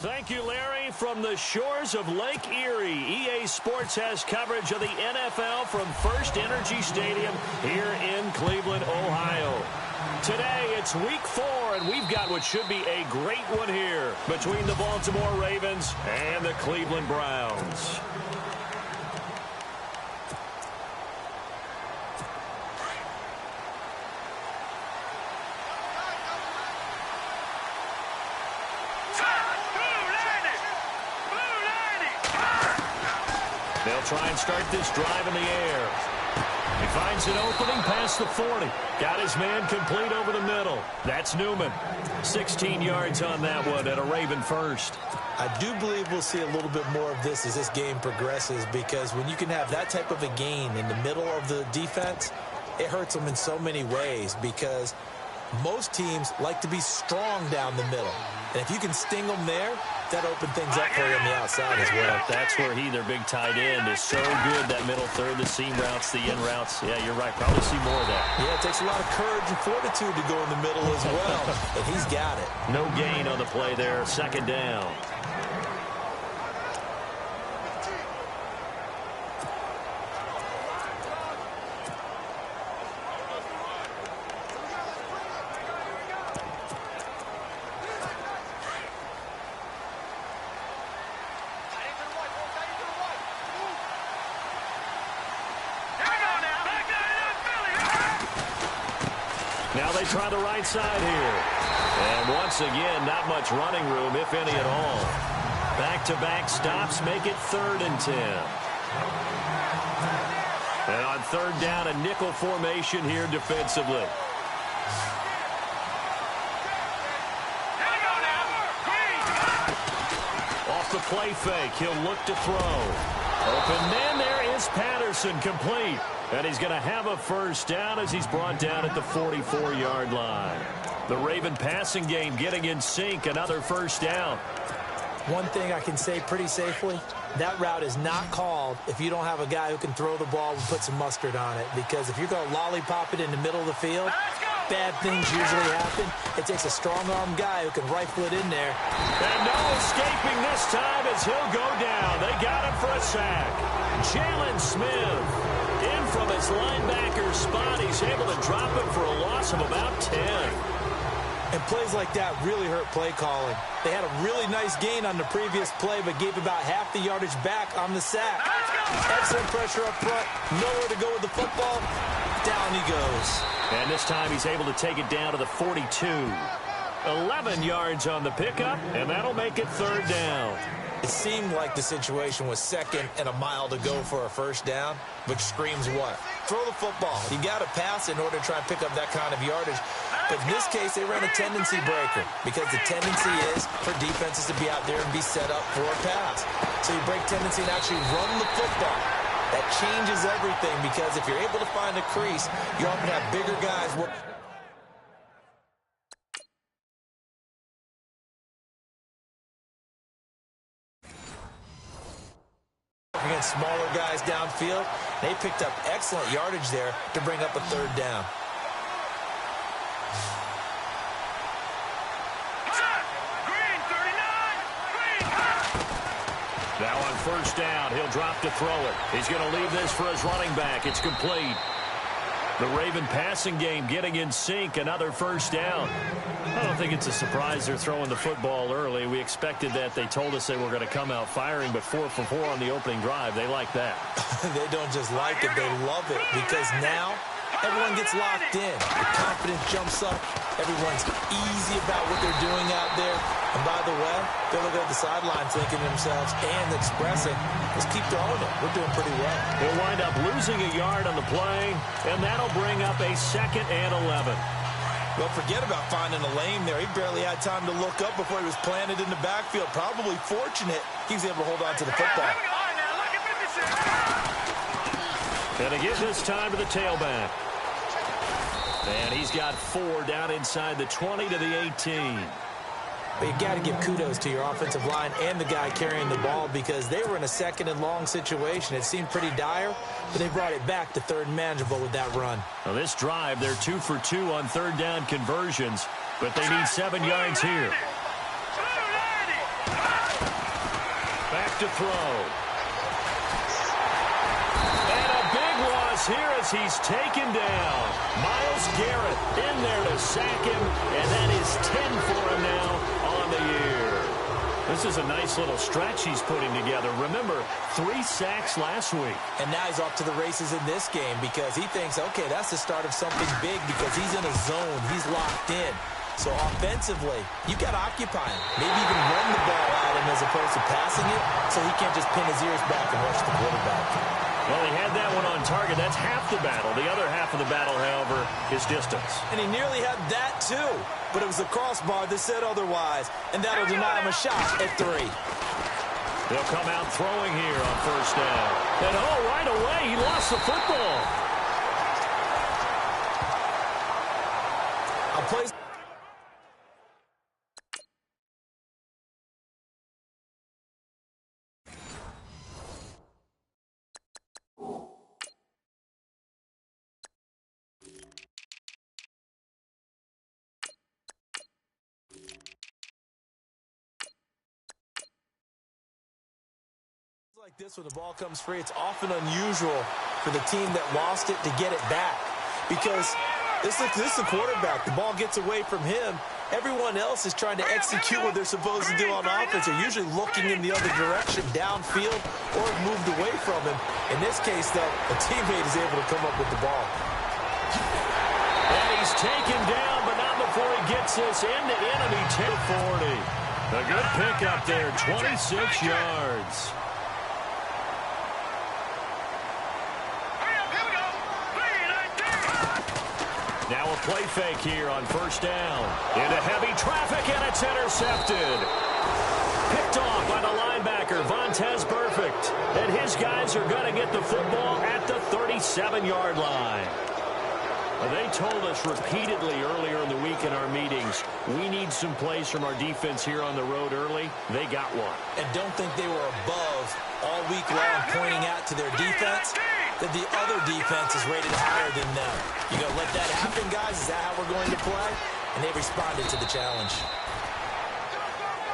Thank you, Larry. From the shores of Lake Erie, EA Sports has coverage of the NFL from First Energy Stadium here in Cleveland, Ohio. Today, it's Week 4, and we've got what should be a great one here between the Baltimore Ravens and the Cleveland Browns. They'll try and start this drive in the air. He finds an opening past the 40. Got his man complete over the middle. That's Newman. 16 yards on that one and a Raven first. I do believe we'll see a little bit more of this as this game progresses, because when you can have that type of a gain in the middle of the defense, it hurts them in so many ways, because most teams like to be strong down the middle. And if you can sting them there, that opens things up for you on the outside as well. That's where their big tight end, is so good, that middle third, the seam routes, the in routes. Yeah, you're right. Probably see more of that. Yeah, it takes a lot of courage and fortitude to go in the middle as well. And he's got it. No gain on the play there. Second down. Now they try the right side here. And once again, not much running room, if any at all. Back-to-back stops make it 3rd and 10. And on 3rd down, a nickel formation here defensively. Off the play fake, he'll look to throw. Open man, there is Patterson, complete. And he's going to have a first down as he's brought down at the 44-yard line. The Raven passing game getting in sync, another first down. One thing I can say pretty safely, that route is not called if you don't have a guy who can throw the ball and put some mustard on it. Because if you're going to lollipop it in the middle of the field, bad things usually happen. It takes a strong-arm guy who can rifle it in there. And no escaping this time as he'll go down. They got him for a sack. Jalen Smith. In from his linebacker spot, he's able to drop it for a loss of about 10. And plays like that really hurt play calling. They had a really nice gain on the previous play, but gave about half the yardage back on the sack. Excellent pressure up front. Nowhere to go with the football. Down he goes. And this time he's able to take it down to the 42. 11 yards on the pickup, and that'll make it 3rd down. It seemed like the situation was 2nd and a mile to go for a first down, which screams what? Throw the football. You got to pass in order to try and pick up that kind of yardage. But in this case, they ran a tendency breaker, because the tendency is for defenses to be out there and be set up for a pass. So you break tendency and actually run the football. That changes everything, because if you're able to find a crease, you often have bigger guys work. Against smaller guys downfield. They picked up excellent yardage there to bring up a 3rd down. Now on first down, he'll drop to throw it. He's going to leave this for his running back. It's complete. The Raven passing game getting in sync. Another first down. I don't think it's a surprise they're throwing the football early. We expected that. They told us they were going to come out firing, but 4 for 4 on the opening drive. They like that. They don't just like it, they love it, because now everyone gets locked in. The confidence jumps up. Everyone's easy about what they're doing out there. And by the way, they're looking at the sideline thinking to themselves and expressing, let's keep throwing it. We're doing pretty well. He'll wind up losing a yard on the play, and that'll bring up a 2nd and 11. Well, forget about finding a lane there. He barely had time to look up before he was planted in the backfield. Probably fortunate he was able to hold on to the football. And again this time to the tailback. And he's got 4 down inside the 20 to the 18. But you got to give kudos to your offensive line and the guy carrying the ball, because they were in a 2nd and long situation. It seemed pretty dire, but they brought it back to 3rd and manageable with that run. Now this drive, they're 2 for 2 on 3rd down conversions, but they need 7 yards here. look to throw. And a big loss here as he's taken down. Myles Garrett in there to sack him, and that is 10 for him now on the year. This is a nice little stretch he's putting together. Remember, 3 sacks last week. And now he's off to the races in this game because he thinks, okay, that's the start of something big because he's in a zone. He's locked in. So offensively, you got to occupy him. Maybe even run the ball at him as opposed to passing it so he can't just pin his ears back and rush the quarterback. Well, he had that one on target. That's half the battle. The other half of the battle, however, is distance. And he nearly had that, too. But it was the crossbar that said otherwise. And that'll deny him a shot at 3. They'll come out throwing here on first down. And, oh, right away, he lost the football. I'll play... Like this when the ball comes free, it's often unusual for the team that lost it to get it back because this is the quarterback. The ball gets away from him. Everyone else is trying to execute what they're supposed to do on offense. They're usually looking in the other direction, downfield, or moved away from him. In this case, though, a teammate is able to come up with the ball. And he's taken down, but not before he gets this into enemy territory. A good pickup there, 26 yards. Now a play fake here on first down. Into heavy traffic, and it's intercepted. Picked off by the linebacker, Vontaze Burfict. And his guys are going to get the football at the 37-yard line. They told us repeatedly earlier in the week in our meetings, we need some plays from our defense here on the road early. They got one. And don't think they were above all week long pointing out to their defense that the other defense is rated higher than them. You going to let that happen, guys? Is that how we're going to play? And they responded to the challenge.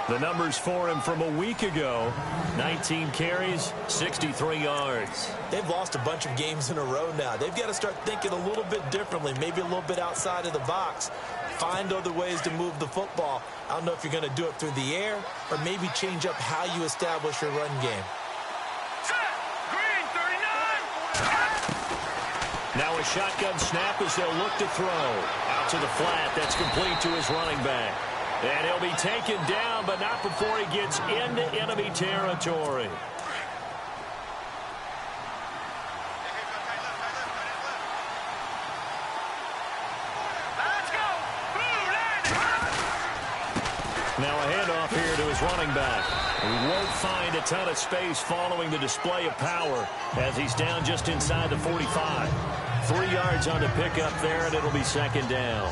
The numbers for him from a week ago, 19 carries, 63 yards. They've lost a bunch of games in a row now. They've got to start thinking a little bit differently, maybe a little bit outside of the box. Find other ways to move the football. I don't know if you're going to do it through the air or maybe change up how you establish your run game. Now a shotgun snap as they'll look to throw. Out to the flat. That's complete to his running back. And he'll be taken down, but not before he gets into enemy territory. Now a handoff here to his running back. He won't find a ton of space following the display of power as he's down just inside the 45. 3 yards on the pickup there, and it'll be second down.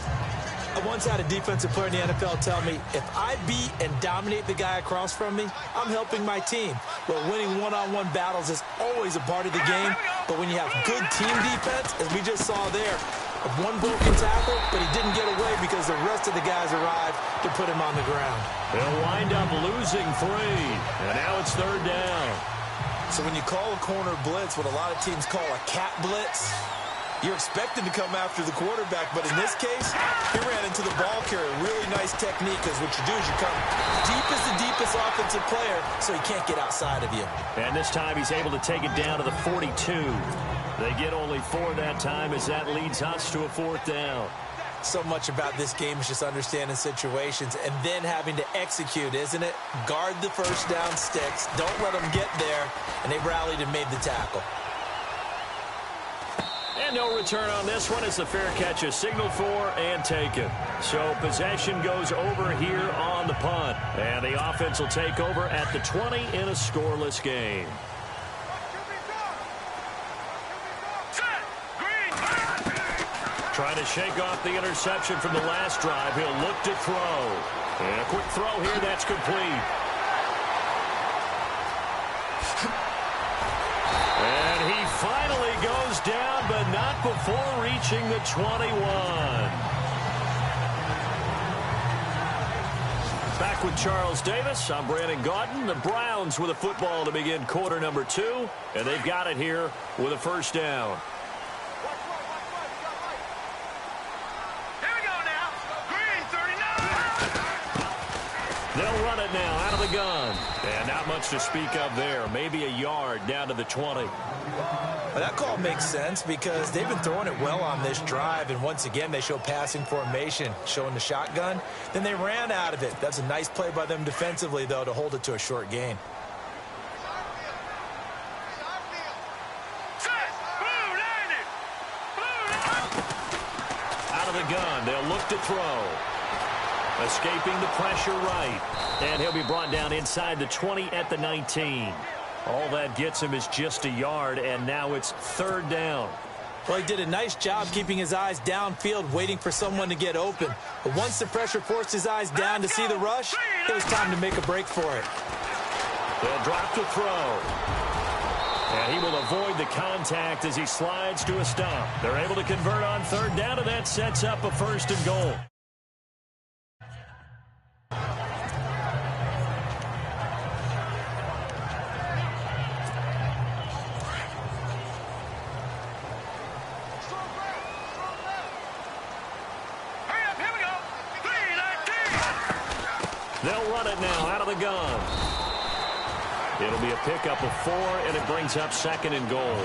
I once had a defensive player in the NFL tell me, if I beat and dominate the guy across from me, I'm helping my team. Well, winning one-on-one battles is always a part of the game, but when you have good team defense, as we just saw there, one broken tackle, but he didn't get away because the rest of the guys arrived to put him on the ground. They'll wind up losing 3, and now it's third down. So when you call a corner blitz, what a lot of teams call a cat blitz, you're expected to come after the quarterback, but in this case, he ran into the ball carrier. Really nice technique, because what you do is you come deep as the deepest offensive player, so he can't get outside of you. And this time he's able to take it down to the 42. They get only 4 that time as that leads us to a fourth down. So much about this game is just understanding situations and then having to execute, isn't it? Guard the first down sticks. Don't let them get there. And they rallied and made the tackle. And no return on this one as the fair catch is signaled for and taken. So possession goes over here on the punt. And the offense will take over at the 20 in a scoreless game. Trying to shake off the interception from the last drive. He'll look to throw. And a quick throw here. That's complete. And he finally goes down, but not before reaching the 21. Back with Charles Davis. I'm Brandon Gaudin. The Browns with a football to begin quarter number 2, and they've got it here with a first down. Here we go now. Green 39. They'll run it now out of the gun. And not much to speak of there. Maybe a yard down to the 20. Well, that call makes sense because they've been throwing it well on this drive, and once again they show passing formation, showing the shotgun. Then they ran out of it. That's a nice play by them defensively, though, to hold it to a short gain. Out of the gun, they'll look to throw. Escaping the pressure right. And he'll be brought down inside the 20 at the 19. All that gets him is just a yard, and now it's third down. Well, he did a nice job keeping his eyes downfield, waiting for someone to get open. But once the pressure forced his eyes down to see the rush, it was time to make a break for it. They'll drop to throw. And he will avoid the contact as he slides to a stop. They're able to convert on third down, and that sets up a first and goal. They'll run it now out of the gun. It'll be a pickup of 4, and it brings up second and goal.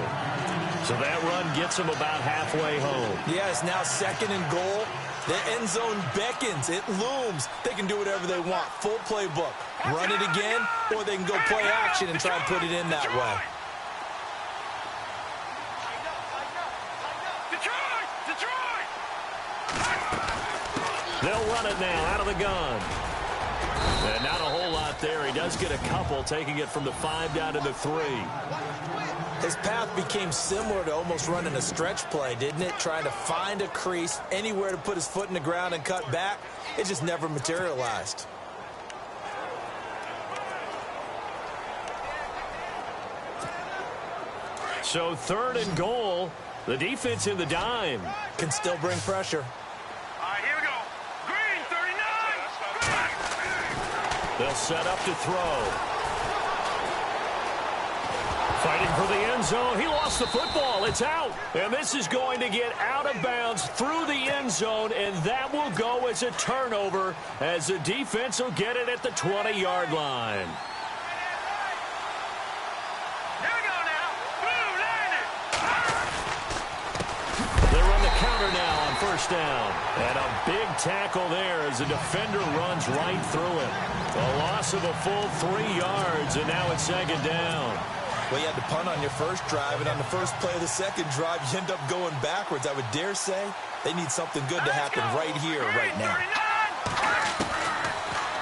So that run gets them about halfway home. Yeah, it's now second and goal. The end zone beckons. It looms. They can do whatever they want. Full playbook. Run it again, or they can go play action and try and put it in that way. They'll run it now out of the gun. And not a whole lot there. He does get a couple, taking it from the 5 down to the 3. His path became similar to almost running a stretch play, didn't it? Trying to find a crease, anywhere to put his foot in the ground and cut back. It just never materialized. So third and goal. The defense in the dime. Can still bring pressure. They'll set up to throw. Fighting for the end zone. He lost the football. It's out. And this is going to get out of bounds through the end zone, and that will go as a turnover as the defense will get it at the 20-yard line. They run the counter now on first down. And a big tackle there as the defender runs right through it. A loss of a full 3 yards, and now it's second down. Well, you had to punt on your first drive, and on the first play of the second drive, you end up going backwards. I would dare say they need something good to happen right here, right now.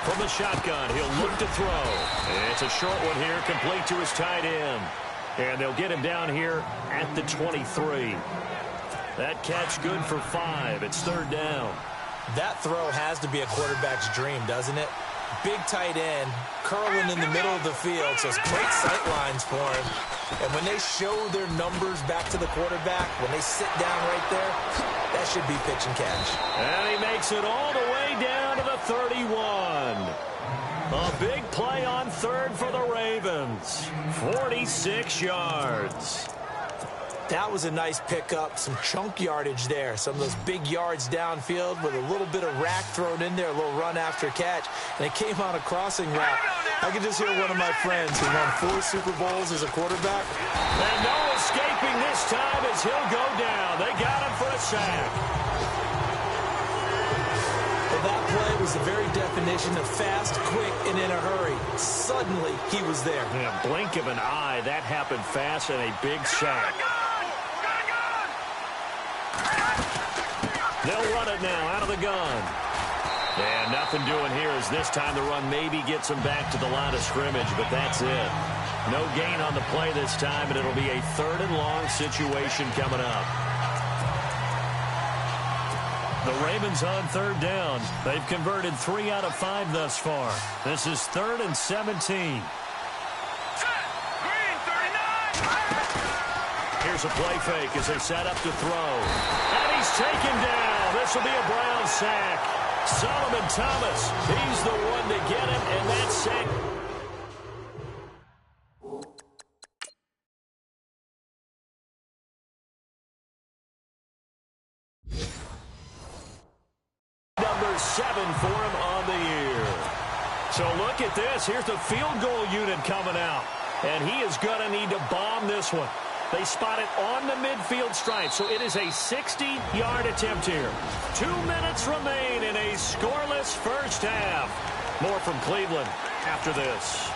From the shotgun, he'll look to throw. It's a short one here, complete to his tight end. And they'll get him down here at the 23. That catch good for 5. It's third down. That throw has to be a quarterback's dream, doesn't it? Big tight end, curling in the middle of the field, so it's great sight lines for him. And when they show their numbers back to the quarterback, when they sit down right there, that should be pitch and catch. And he makes it all the way down to the 31. A big play on third for the Ravens. 46 yards. That was a nice pickup, some chunk yardage there. Some of those big yards downfield with a little bit of rack thrown in there, a little run after catch. And it came on a crossing route. I could just hear one of my friends who won 4 Super Bowls as a quarterback. And no escaping this time as he'll go down. They got him for a sack. Well, that play was the very definition of fast, quick, and in a hurry. Suddenly, he was there. In a blink of an eye, that happened fast and a big sack. They'll run it now out of the gun. And nothing doing here as this time the run maybe gets them back to the line of scrimmage, but that's it. No gain on the play this time, and it'll be a third and long situation coming up. The Ravens on third down. They've converted 3 out of 5 thus far. This is 3rd and 17. Here's a play fake as they set up to throw. And he's taken down. This will be a Brown sack. Solomon Thomas, he's the one to get him, and that's sack. Number 7 for him on the year. So look at this. Here's the field goal unit coming out. And he is going to need to bomb this one. They spot it on the midfield stripe, so it is a 60-yard attempt here. 2 minutes remain in a scoreless first half. More from Cleveland after this.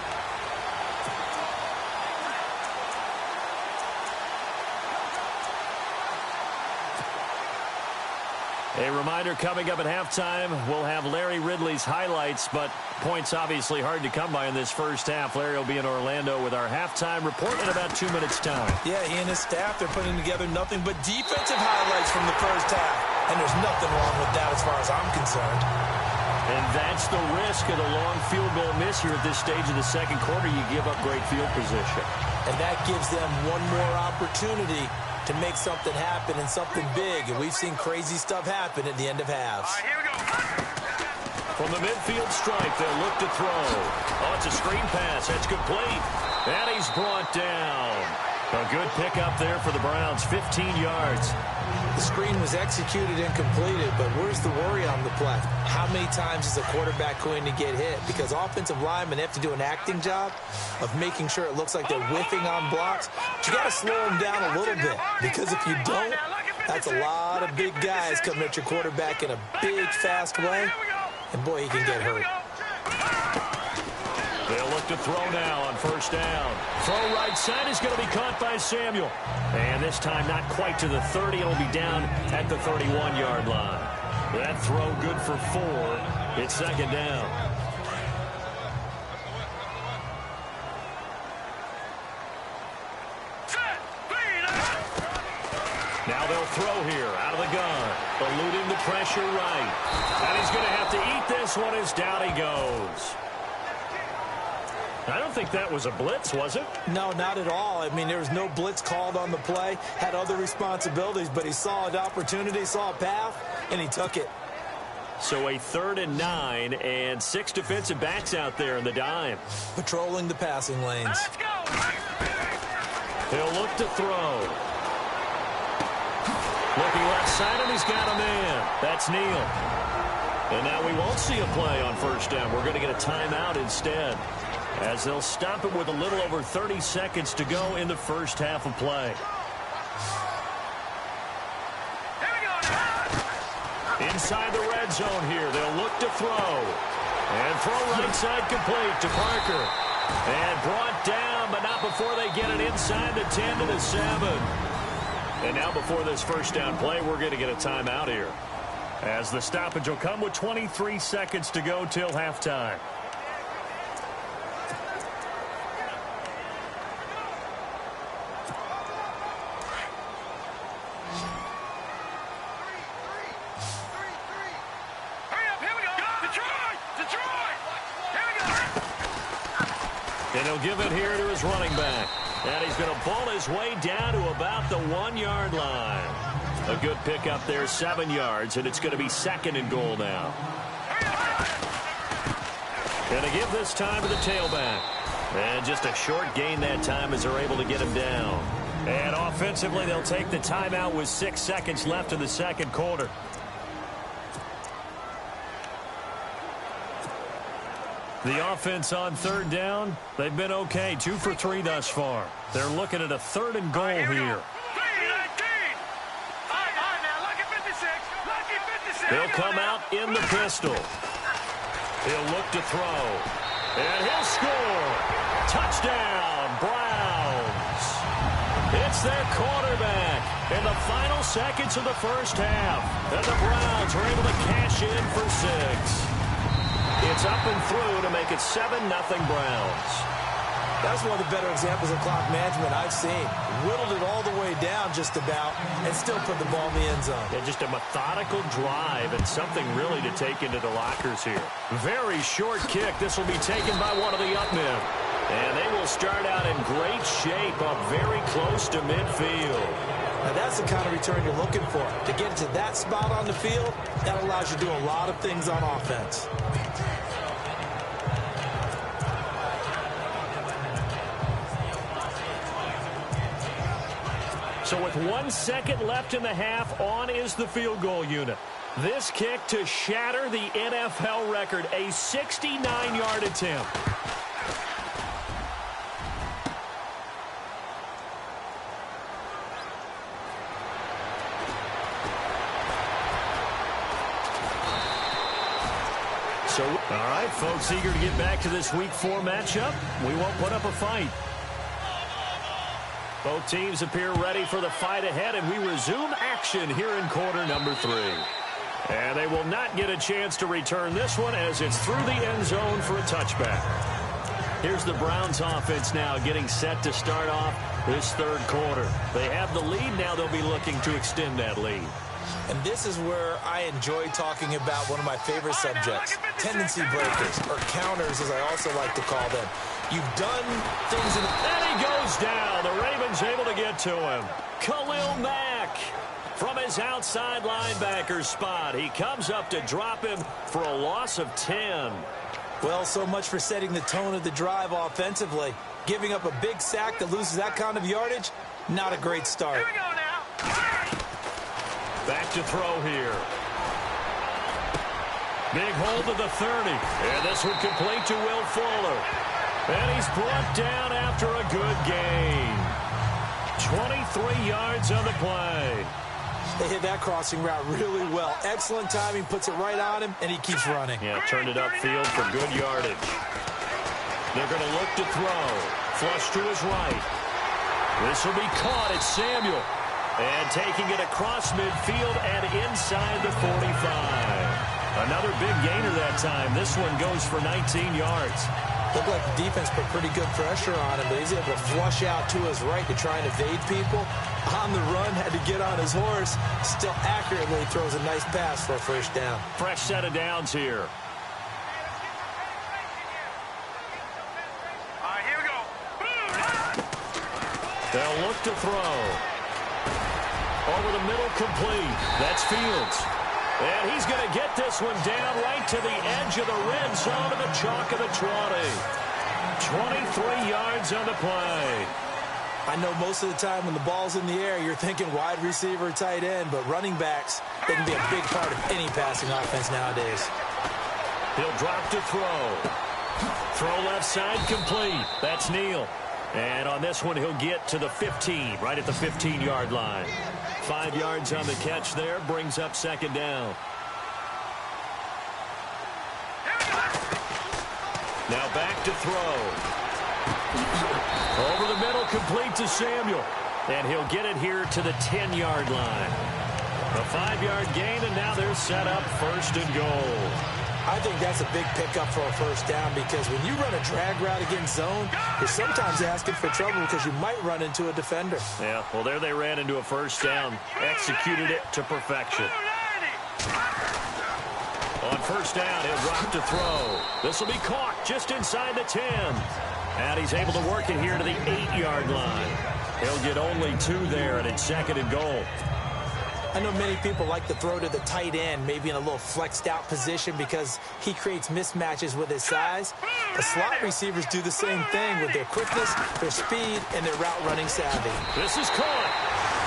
A reminder coming up at halftime, we'll have Larry Ridley's highlights, but points obviously hard to come by in this first half. Larry will be in Orlando with our halftime report in about 2 minutes' time. Yeah, he and his staff, they're putting together nothing but defensive highlights from the first half. And there's nothing wrong with that as far as I'm concerned. And that's the risk of the long field goal miss here at this stage of the second quarter. You give up great field position. And that gives them one more opportunity to make something happen and something big. And we've seen crazy stuff happen at the end of halves. All right, here we go. From the midfield stripe, they'll look to throw. Oh, it's a screen pass. That's complete. And he's brought down. A good pickup there for the Browns, 15 yards. The screen was executed and completed, but where's the worry on the play? How many times is a quarterback going to get hit? Because offensive linemen have to do an acting job of making sure it looks like they're whiffing on blocks. But you got to slow them down a little bit, because if you don't, that's a lot of big guys coming at your quarterback in a big, fast way. And boy, he can get hurt. They'll look to throw now on first down. Throw right side is going to be caught by Samuel. And this time not quite to the 30. It'll be down at the 31-yard line. That throw good for 4. It's second down. Now they'll throw here out of the gun. Eluding the pressure right. And he's going to have to eat this one as down he goes. I don't think that was a blitz, was it? No, not at all. I mean, there was no blitz called on the play. Had other responsibilities, but he saw an opportunity, saw a path, and he took it. So a 3rd and 9 and 6 defensive backs out there in the dime. Patrolling the passing lanes. Let's go. He'll look to throw. Looking left side, and he's got a man. That's Neal. And now we won't see a play on first down. We're going to get a timeout instead, as they'll stop it with a little over 30 seconds to go in the first half of play. Inside the red zone here, they'll look to throw. And throw right side complete to Parker. And brought down, but not before they get it inside the 10 to the 7. And now before this first down play, we're going to get a timeout here, as the stoppage will come with 23 seconds to go till halftime. And he'll give it here to his running back. And he's going to ball his way down to about the 1-yard line. A good pickup there, 7 yards, and it's going to be 2nd and goal now. Going to give this time to the tailback. And just a short gain that time as they're able to get him down. And offensively, they'll take the timeout with 6 seconds left in the second quarter. The offense on 3rd down, they've been okay. 2 for 3 thus far. They're looking at a 3rd and goal here. He'll come out in the pistol. He'll look to throw. And he'll score. Touchdown, Browns. It's their quarterback in the final seconds of the first half. And the Browns are able to cash in for 6. It's up and through to make it 7-0 Browns. That's one of the better examples of clock management I've seen. Whittled it all the way down just about and still put the ball in the end zone. Yeah, just a methodical drive and something really to take into the lockers here. Very short kick. This will be taken by one of the up men. And they will start out in great shape up very close to midfield. Now, that's the kind of return you're looking for. To get to that spot on the field, that allows you to do a lot of things on offense. So with 1 second left in the half, on is the field goal unit. This kick to shatter the NFL record, a 69-yard attempt. So, all right, folks, eager to get back to this Week 4 matchup. We won't put up a fight. Both teams appear ready for the fight ahead, and we resume action here in quarter number 3. And they will not get a chance to return this one as it's through the end zone for a touchback. Here's the Browns offense now getting set to start off this third quarter. They have the lead. Now they'll be looking to extend that lead. And this is where I enjoy talking about one of my favorite subjects, tendency breakers, or counters as I also like to call them. You've done things in the... And he goes down. The Ravens able to get to him. Khalil Mack from his outside linebacker spot. He comes up to drop him for a loss of 10. Well, so much for setting the tone of the drive offensively. Giving up a big sack that loses that kind of yardage, not a great start. Here we go now. Back to throw here. Big hold to the 30. And this one complete to Will Fuller. And he's brought down after a good gain. 23 yards on the play. They hit that crossing route really well. Excellent timing, puts it right on him, and he keeps running. Yeah, turned it upfield for good yardage. They're going to look to throw. Flush to his right. This will be caught. It's Samuel. And taking it across midfield and inside the 45. Another big gainer that time. This one goes for 19 yards. Looked like the defense put pretty good pressure on him, but he's able to flush out to his right to try and evade people. On the run, had to get on his horse. Still accurately throws a nice pass for a first down. Fresh set of downs here. All right, here we go. They'll look to throw. Over the middle, complete. That's Fields. And he's going to get this one down right to the edge of the red zone of the chalk of the 20. 23 yards on the play. I know most of the time when the ball's in the air, you're thinking wide receiver, tight end, but running backs, they can be a big part of any passing offense nowadays. He'll drop to throw. Throw left side, complete. That's Neal. And on this one, he'll get to the 15, right at the 15-yard line. 5 yards on the catch there, brings up second down. Now back to throw. Over the middle, complete to Samuel. And he'll get it here to the 10-yard line. A 5-yard gain, and now they're set up first and goal. I think that's a big pickup for a first down because when you run a drag route against zone, you're sometimes asking for trouble because you might run into a defender. Yeah, well, there they ran into a first down. Executed it to perfection. On first down, he'll drop to throw. This will be caught just inside the 10. And he's able to work it here to the 8-yard line. He'll get only 2 there, and it's second and goal. I know many people like to throw to the tight end, maybe in a little flexed out position because he creates mismatches with his size. The slot receivers do the same thing with their quickness, their speed, and their route running savvy. This is caught.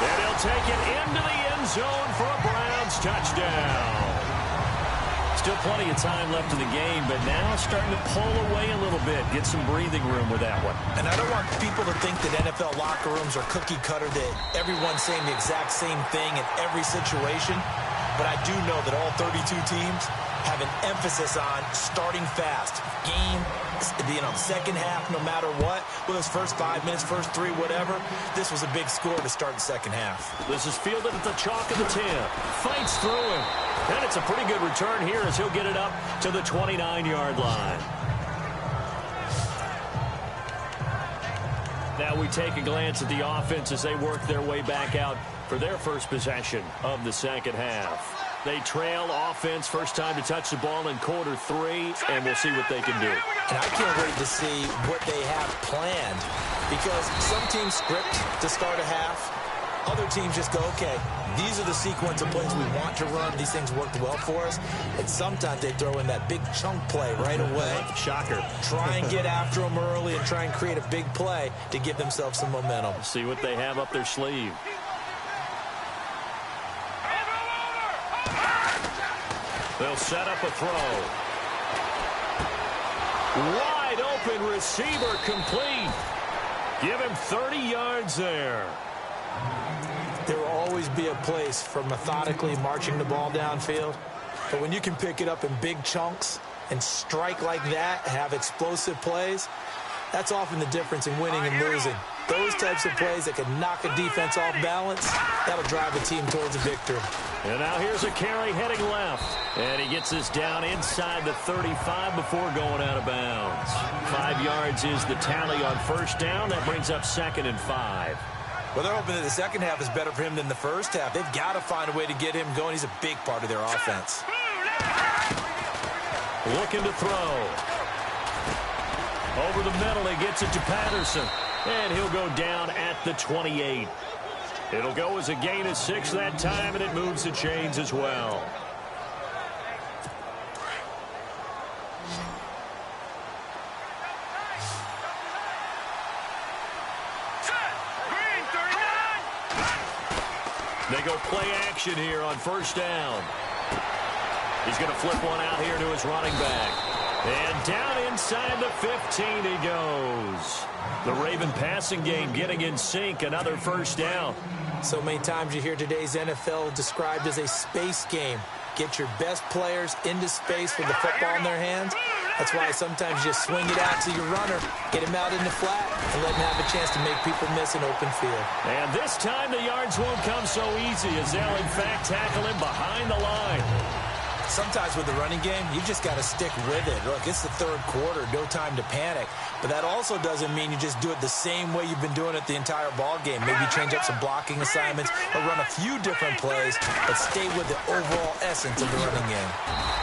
And he'll take it into the end zone for a Browns touchdown. Still plenty of time left in the game, but now starting to pull away a little bit. Get some breathing room with that one. And I don't want people to think that NFL locker rooms are cookie cutter, that everyone's saying the exact same thing in every situation. But I do know that all 32 teams have an emphasis on starting fast. Game, second half, no matter what. Whether it's first 5 minutes, first 3, whatever. This was a big score to start the second half. This is fielded at the chalk of the 10. Fights through him. And it's a pretty good return here as he'll get it up to the 29-yard line. Now we take a glance at the offense as they work their way back out for their first possession of the second half. They trail offense, first time to touch the ball in quarter 3, and we'll see what they can do. And I can't wait to see what they have planned because some teams script to start a half. Other teams just go, okay, these are the sequence of plays we want to run. These things worked well for us. And sometimes they throw in that big chunk play right away. Shocker. Try and get after them early and try and create a big play to give themselves some momentum. See what they have up their sleeve. They'll set up a throw. Wide open receiver complete. Give him 30 yards there. There will always be a place for methodically marching the ball downfield. But when you can pick it up in big chunks and strike like that, have explosive plays, that's often the difference in winning and losing. Those types of plays that can knock a defense off balance, that'll drive a team towards a victory. And now here's a carry heading left. And he gets this down inside the 35 before going out of bounds. 5 yards is the tally on first down. That brings up 2nd and 5. Well, they're hoping that the second half is better for him than the first half. They've got to find a way to get him going. He's a big part of their offense. Looking to throw. Over the middle, he gets it to Patterson. And he'll go down at the 28. It'll go as a gain of 6 that time, and it moves the chains as well. They go play action here on first down. He's going to flip one out here to his running back. And down inside the 15 he goes. The Raven passing game getting in sync. Another first down. So many times you hear today's NFL described as a space game. Get your best players into space with the football in their hands. That's why sometimes you just swing it out to your runner, get him out in the flat, and let him have a chance to make people miss an open field. And this time the yards won't come so easy as they'll, in fact, tackle him behind the line. Sometimes with the running game, you just got to stick with it. Look, it's the third quarter, no time to panic. But that also doesn't mean you just do it the same way you've been doing it the entire ball game. Maybe change up some blocking assignments or run a few different plays, but stay with the overall essence of the running game.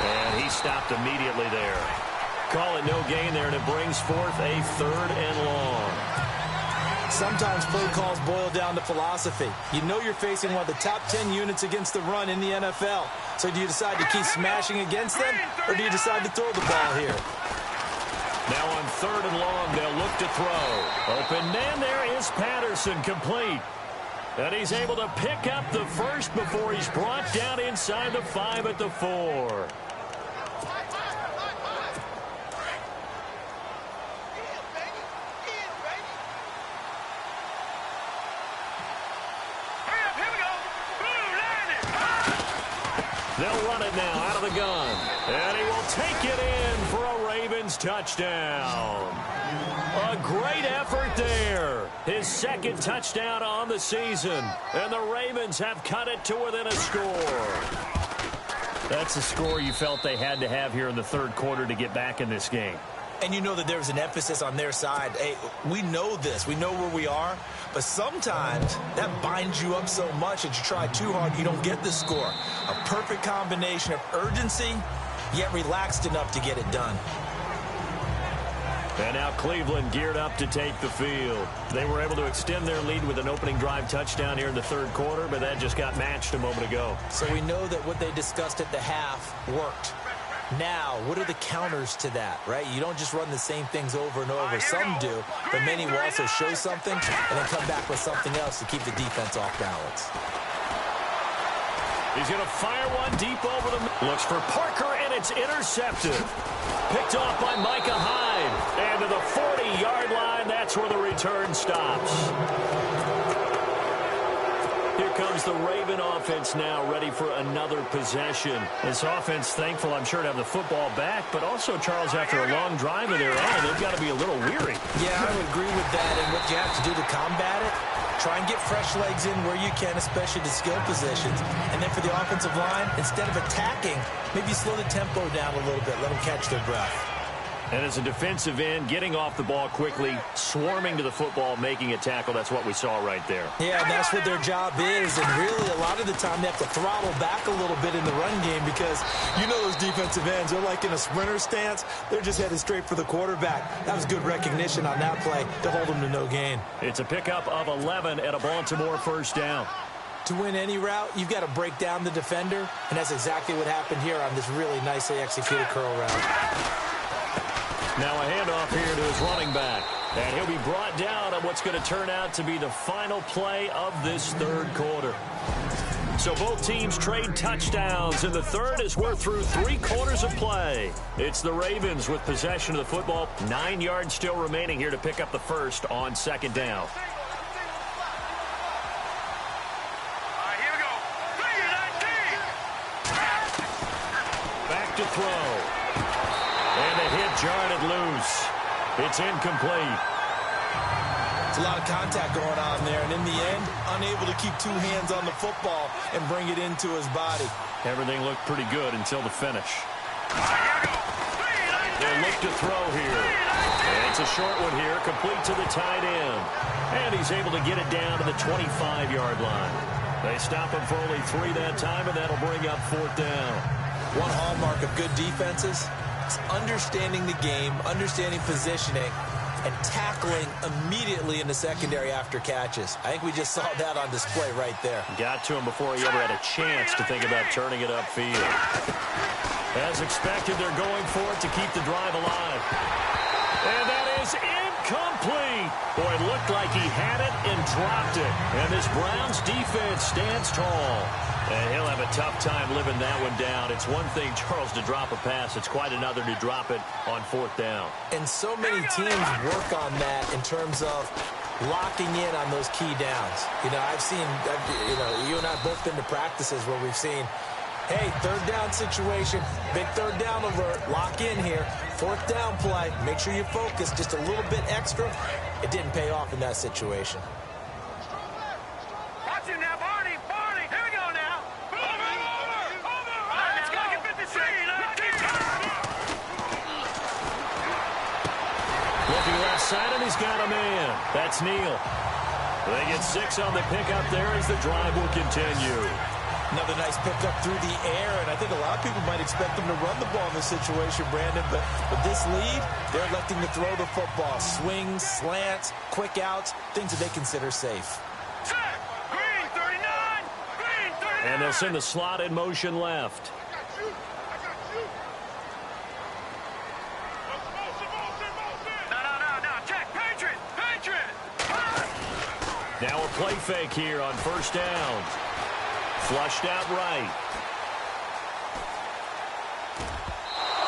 And he stopped immediately there. Call it no gain there, and it brings forth a 3rd and long. Sometimes play calls boil down to philosophy. You know you're facing one of the top 10 units against the run in the NFL. So do you decide to keep smashing against them, or do you decide to throw the ball here? Now on 3rd and long, they'll look to throw. Open man, there is Patterson, complete. And he's able to pick up the first before he's brought down inside the 5 at the 4. They'll run it now out of the gun. And he will take it in for a Ravens touchdown. A great effort there. His 2nd touchdown on the season. And the Ravens have cut it to within a score. That's a score you felt they had to have here in the 3rd quarter to get back in this game. And you know that there was an emphasis on their side. Hey, we know this. We know where we are. But sometimes that binds you up so much that you try too hard, you don't get the score. A perfect combination of urgency, yet relaxed enough to get it done. And now Cleveland geared up to take the field. They were able to extend their lead with an opening drive touchdown here in the 3rd quarter, but that just got matched a moment ago. So we know that what they discussed at the half worked. Now, what are the counters to that, right? You don't just run the same things over and over. Some do, but many will also show something and then come back with something else to keep the defense off balance. He's going to fire one deep over the middle. Looks for Parker, and it's intercepted. Picked off by Micah Hyde. And to the 40-yard line, that's where the return stops. Here comes the Raven offense now, ready for another possession. This offense, thankful, I'm sure, to have the football back, but also, Charles, after a long drive of their own, they've got to be a little weary. Yeah, I would agree with that, and what you have to do to combat it, try and get fresh legs in where you can, especially the skill positions. And then for the offensive line, instead of attacking, maybe slow the tempo down a little bit, let them catch their breath. And as a defensive end, getting off the ball quickly, swarming to the football, making a tackle, that's what we saw right there. Yeah, that's what their job is. And really, a lot of the time, they have to throttle back a little bit in the run game because you know those defensive ends, they're like in a sprinter stance. They're just headed straight for the quarterback. That was good recognition on that play to hold them to no gain. It's a pickup of 11 and a Baltimore first down. To win any route, you've got to break down the defender, and that's exactly what happened here on this really nicely executed curl route. Now a handoff here to his running back. And he'll be brought down on what's going to turn out to be the final play of this third quarter. So both teams trade touchdowns in the third as we're through 3 quarters of play. It's the Ravens with possession of the football. 9 yards still remaining here to pick up the first on second down. Here we go. Back to throw. And a hit jarred it loose. It's incomplete. It's a lot of contact going on there, and in the end, unable to keep 2 hands on the football and bring it into his body. Everything looked pretty good until the finish. They'll look to throw here. And it's a short one here, complete to the tight end. And he's able to get it down to the 25-yard line. They stop him for only 3 that time, and that'll bring up 4th down. One hallmark of good defenses is understanding the game, understanding positioning, and tackling immediately in the secondary after catches. I think we just saw that on display right there. Got to him before he ever had a chance to think about turning it upfield. As expected, they're going for it to keep the drive alive. And that is incomplete. Boy, it looked like he had it and dropped it. And this Browns defense stands tall. And he'll have a tough time living that one down. It's one thing, Charles, to drop a pass. It's quite another to drop it on 4th down. And so many teams work on that in terms of locking in on those key downs. You know, you and I have both been to practices where we've seen, hey, 3rd down situation, big 3rd down alert, lock in here, 4th down play, make sure you focus just a little bit extra. It didn't pay off in that situation. Watch him now, Barney. Here we go now. Let's go. Get 53. Looking left side, and he's got a man. That's Neal. They get 6 on the pickup there as the drive will continue. Another nice pickup through the air, and I think a lot of people might expect them to run the ball in this situation, Brandon, but with this lead, they're electing to throw the football. Swings, slants, quick outs, things that they consider safe. Green 39. Green 39. And they'll send the slot in motion left. No. Check. Patriot. Now a play fake here on 1st down. Flushed out right.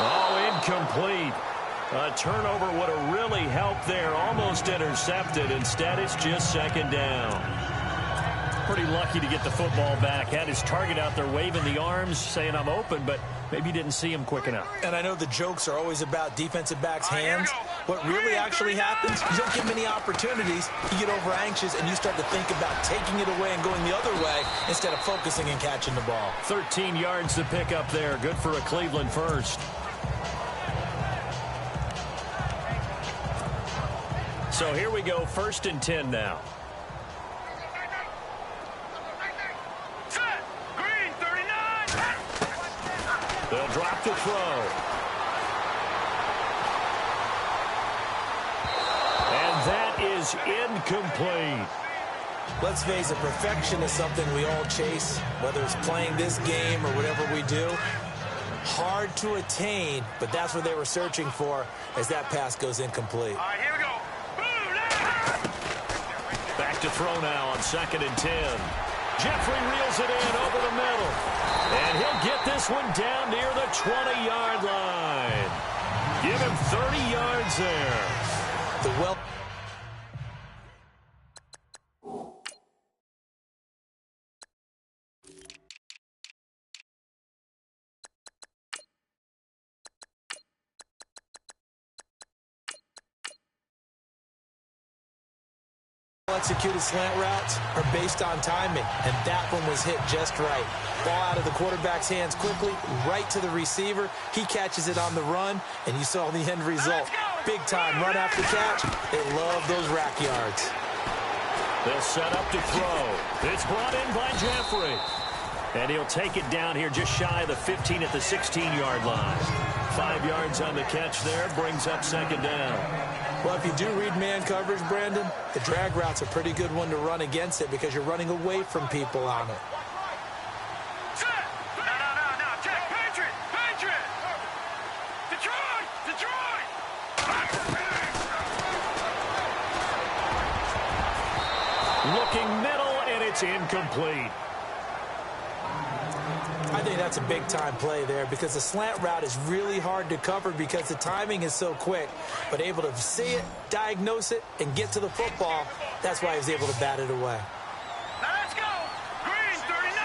Oh, incomplete. A turnover would have really helped there. Almost intercepted. Instead, it's just 2nd down. Pretty lucky to get the football back. Had his target out there waving the arms, saying I'm open, but maybe didn't see him quick enough. And I know the jokes are always about defensive backs' hands. What really actually happens, you don't get many opportunities. You get over anxious, and you start to think about taking it away and going the other way instead of focusing and catching the ball. 13 yards to pick up there. Good for a Cleveland first. So here we go, 1st and 10 now. Green 39. They'll drop the throw. And that is incomplete. Let's face it, perfection is something we all chase, whether it's playing this game or whatever we do. Hard to attain, but that's what they were searching for as that pass goes incomplete. Here we go. Back to throw now on 2nd and 10. Jeffrey reels it in over the middle. And he'll get this one down near the 20-yard line. Give him 30 yards there. well-executed slant routes are based on timing, and that one was hit just right. Ball out of the quarterback's hands quickly, right to the receiver. He catches it on the run, and you saw the end result. Big time run after catch. They love those rack yards. They'll set up to throw. It's brought in by Jeffrey. And he'll take it down here just shy of the 15 at the 16-yard line. 5 yards on the catch there, brings up second down. Well, if you do read man coverage, Brandon, the drag route's a pretty good one to run against it because you're running away from people on it. No, check. Patriot! Detroit! Looking middle, and it's incomplete. I think that's a big-time play there because the slant route is really hard to cover because the timing is so quick. But able to see it, diagnose it, and get to the football, that's why he was able to bat it away. Now let's go! Green 39!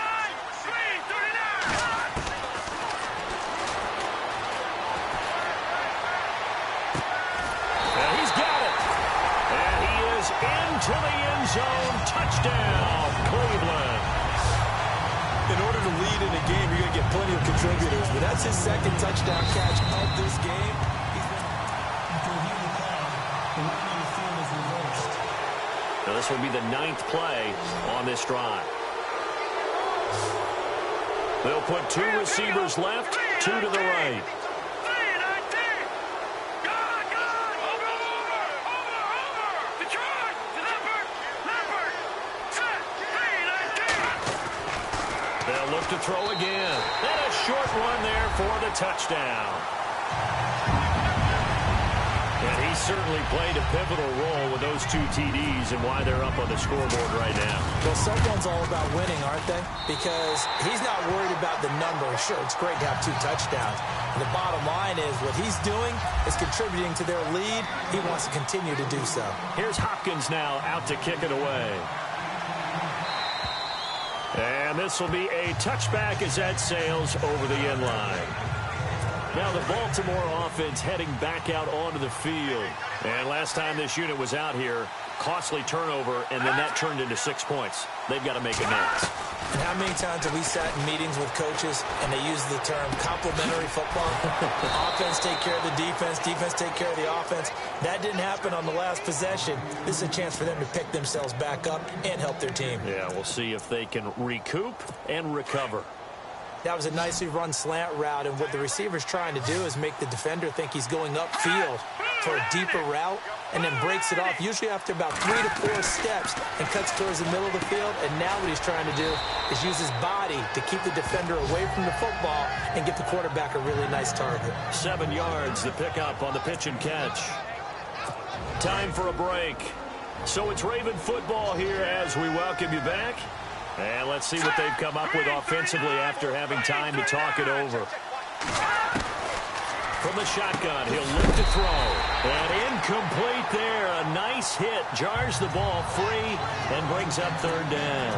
And he's got it. And he is into the end zone. Touchdown, Cleveland. In order to lead in a game, you're going to get plenty of contributors, but that's his second touchdown catch of this game. Now this will be the 9th play on this drive. They'll put 2 receivers left, 2 to the right. They'll look to throw again. And a short run there for the touchdown. And he certainly played a pivotal role with those 2 TDs and why they're up on the scoreboard right now. Well, someone's all about winning, aren't they? Because he's not worried about the number. Sure, it's great to have 2 touchdowns. And the bottom line is what he's doing is contributing to their lead. He wants to continue to do so. Here's Hopkins now out to kick it away. And this will be a touchback as that sails over the end line. Now the Baltimore offense heading back out onto the field. And last time this unit was out here, costly turnover, and then that turned into 6 points. They've got to make it next. And how many times have we sat in meetings with coaches and they use the term complementary football? Offense take care of the defense, defense take care of the offense. That didn't happen on the last possession. This is a chance for them to pick themselves back up and help their team. Yeah, we'll see if they can recoup and recover. That was a nicely run slant route, and what the receiver's trying to do is make the defender think he's going upfield for a deeper route and then breaks it off, usually after about 3 to 4 steps, and cuts towards the middle of the field. And now what he's trying to do is use his body to keep the defender away from the football and get the quarterback a really nice target. 7 yards, the pickup on the pitch and catch. Time for a break. So it's Raven football here as we welcome you back. And let's see what they've come up with offensively after having time to talk it over. From the shotgun, he'll look to throw. And incomplete there. A nice hit. Jars the ball free and brings up 3rd down.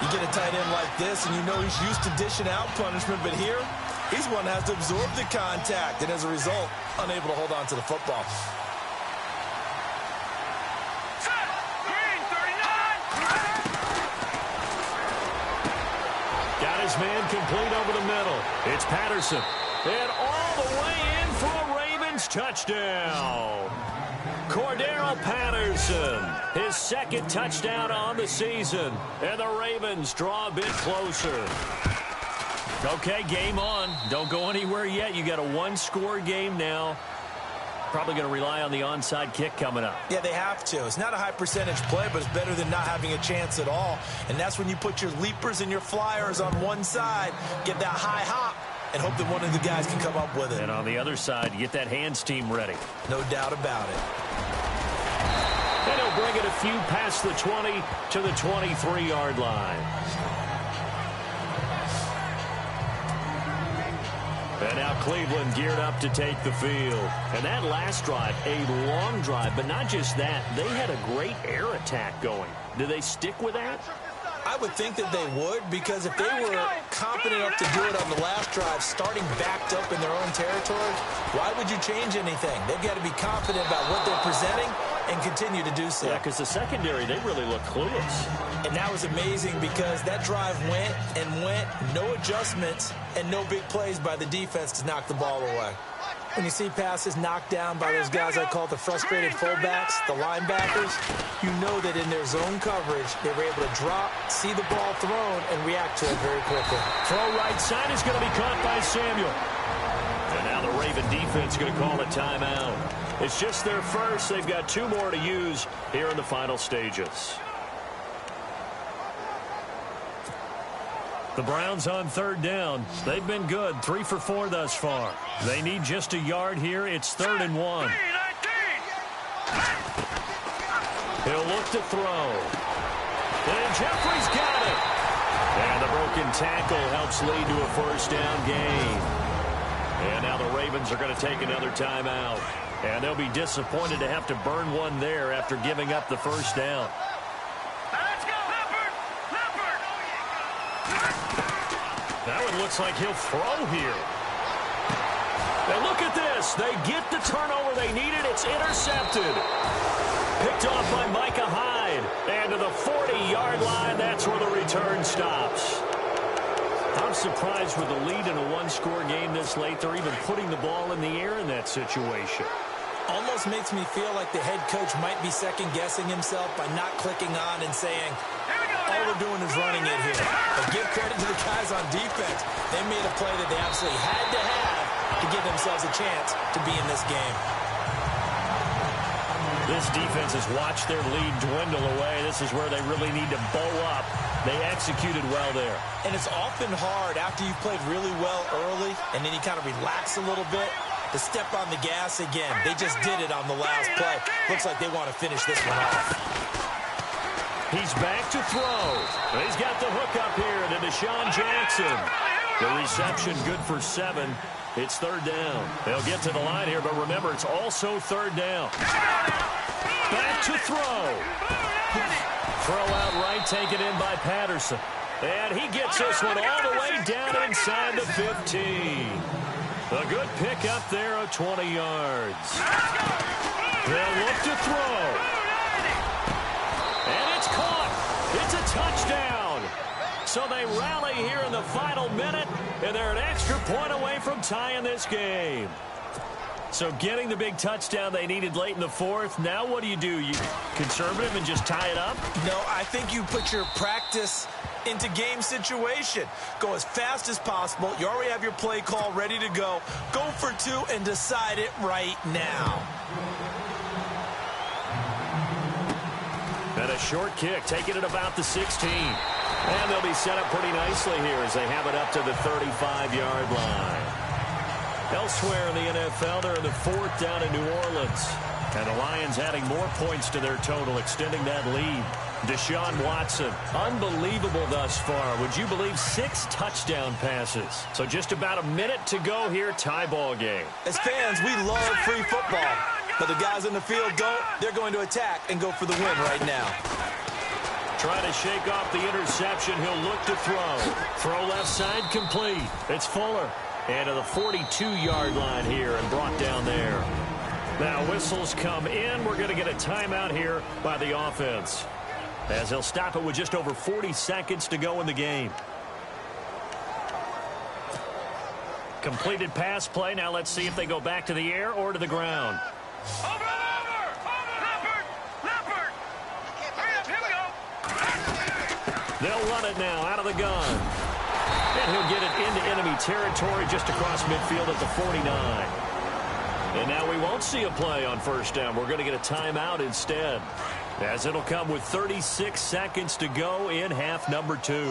You get a tight end like this, and you know he's used to dishing out punishment, but here, he's one that has to absorb the contact, and as a result, unable to hold on to the football. His man complete over the middle. It's Patterson. And all the way in for a Ravens touchdown. Cordero Patterson, his 2nd touchdown on the season. And the Ravens draw a bit closer. Okay, game on. Don't go anywhere yet. You got a 1-score game now. Probably going to rely on the onside kick coming up. Yeah, they have to. It's not a high percentage play, but it's better than not having a chance at all. And that's when you put your leapers and your flyers on one side, get that high hop, and hope that one of the guys can come up with it. And on the other side, you get that hands team ready. No doubt about it. And he'll bring it a few past the 20 to the 23-yard line. And now Cleveland geared up to take the field. And that last drive, a long drive, but not just that. They had a great air attack going. Do they stick with that? I would think that they would, because if they were confident enough to do it on the last drive, starting backed up in their own territory, why would you change anything? They've got to be confident about what they're presenting and continue to do so. Yeah, because the secondary, they really look clueless. And that was amazing because that drive went and went, no adjustments, and no big plays by the defense to knock the ball away. When you see passes knocked down by those guys I call the frustrated fullbacks, the linebackers, you know that in their zone coverage, they were able to drop, see the ball thrown, and react to it very quickly. Throw right side is going to be caught by Samuel. And now the Raven defense is going to call a timeout. It's just their first. They've got 2 more to use here in the final stages. The Browns on 3rd down. They've been good, 3 for 4 thus far. They need just a yard here. It's 3rd and 1. He'll look to throw. And Jeffrey's got it. And the broken tackle helps lead to a first down gain. And now the Ravens are going to take another timeout. And they'll be disappointed to have to burn one there after giving up the first down. That one looks like he'll throw here. Now look at this. They get the turnover they needed. It's intercepted. Picked off by Micah Hyde. And to the 40-yard line, that's where the return stops. I'm surprised with the lead in a 1-score game this late. They're even putting the ball in the air in that situation. Almost makes me feel like the head coach might be second-guessing himself by not clicking on and saying, all we're doing is running it here. But give credit to the guys on defense. They made a play that they absolutely had to have to give themselves a chance to be in this game. This defense has watched their lead dwindle away. This is where they really need to bow up. They executed well there. And it's often hard after you've played really well early and then you kind of relax a little bit to step on the gas again. They just did it on the last play. Looks like they want to finish this one off. He's back to throw. He's got the hook up here to Deshaun Jackson. The reception good for 7. It's 3rd down. They'll get to the line here, but remember, it's also 3rd down. Back to throw. Throw out right, taken in by Patterson. And he gets this one all the way down inside the 15. A good pick up there of 20 yards. They'll look to throw. And it's caught. It's a touchdown. So they rally here in the final minute, and they're an extra point away from tying this game. So getting the big touchdown they needed late in the 4th. Now what do? You conservative and just tie it up? No, I think you put your practice into game situation. Go as fast as possible. You already have your play call ready to go. Go for 2 and decide it right now. And a short kick, taking it about the 16. And they'll be set up pretty nicely here as they have it up to the 35-yard line. Elsewhere in the NFL, they're in the 4th down in New Orleans. And the Lions adding more points to their total, extending that lead. Deshaun Watson, unbelievable thus far. Would you believe 6 touchdown passes? So just about a minute to go here, tie ball game. As fans, we love free football. But the guys in the field don't. They're going to attack and go for the win right now. Trying to shake off the interception. He'll look to throw. Throw left side complete. It's Fuller. And to the 42-yard line here and brought down there. Now whistles come in. We're going to get a timeout here by the offense, as they'll stop it with just over 40 seconds to go in the game. Completed pass play. Now let's see if they go back to the air or to the ground. They'll run it now out of the gun. And he'll get it into enemy territory just across midfield at the 49. And now we won't see a play on 1st down. We're going to get a timeout instead, as it'll come with 36 seconds to go in half number 2.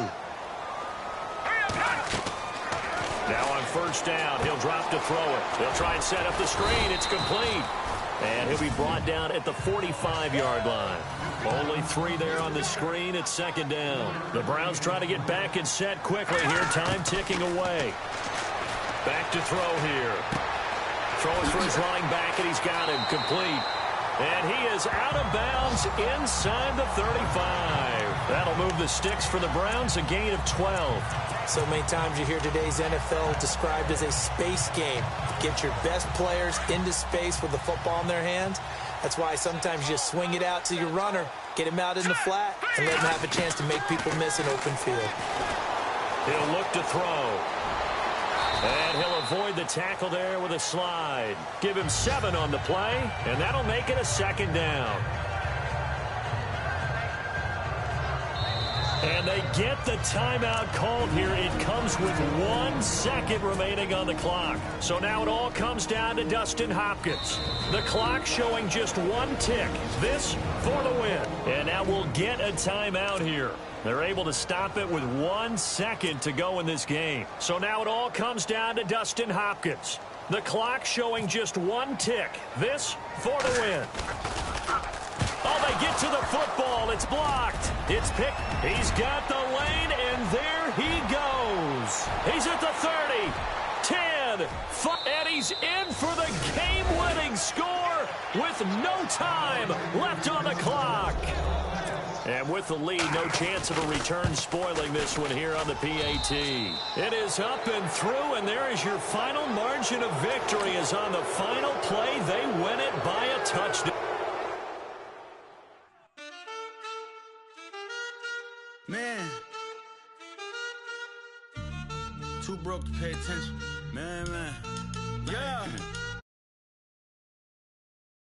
Now on 1st down, he'll drop to throw it. They'll try and set up the screen. It's complete. And he'll be brought down at the 45-yard line. Only 3 there on the screen. It's 2nd down. The Browns try to get back and set quickly here. Time ticking away. Back to throw here. Throws for his running back, and he's got him complete. And he is out of bounds inside the 35. That'll move the sticks for the Browns, a gain of 12. So many times you hear today's NFL described as a space game. Get your best players into space with the football in their hands. That's why sometimes you just swing it out to your runner, get him out in the flat, and let him have a chance to make people miss an open field. He'll look to throw. And he'll avoid the tackle there with a slide. Give him 7 on the play, and that'll make it a 2nd down. And they get the timeout called here. It comes with 1 second remaining on the clock. So now it all comes down to Dustin Hopkins. The clock showing just 1 tick. This for the win. And now we'll get a timeout here. They're able to stop it with 1 second to go in this game. So now it all comes down to Dustin Hopkins. The clock showing just 1 tick. This for the win. Oh, they get to the football. It's blocked. It's picked. He's got the lane, and there he goes. He's at the 30, 10, 5, and he's in for the game-winning score with no time left on the clock. And with the lead, no chance of a return spoiling this one here on the PAT. It is up and through, and there is your final margin of victory. Is on the final play. They win it by a touchdown. Man, too broke to pay attention. Man, yeah.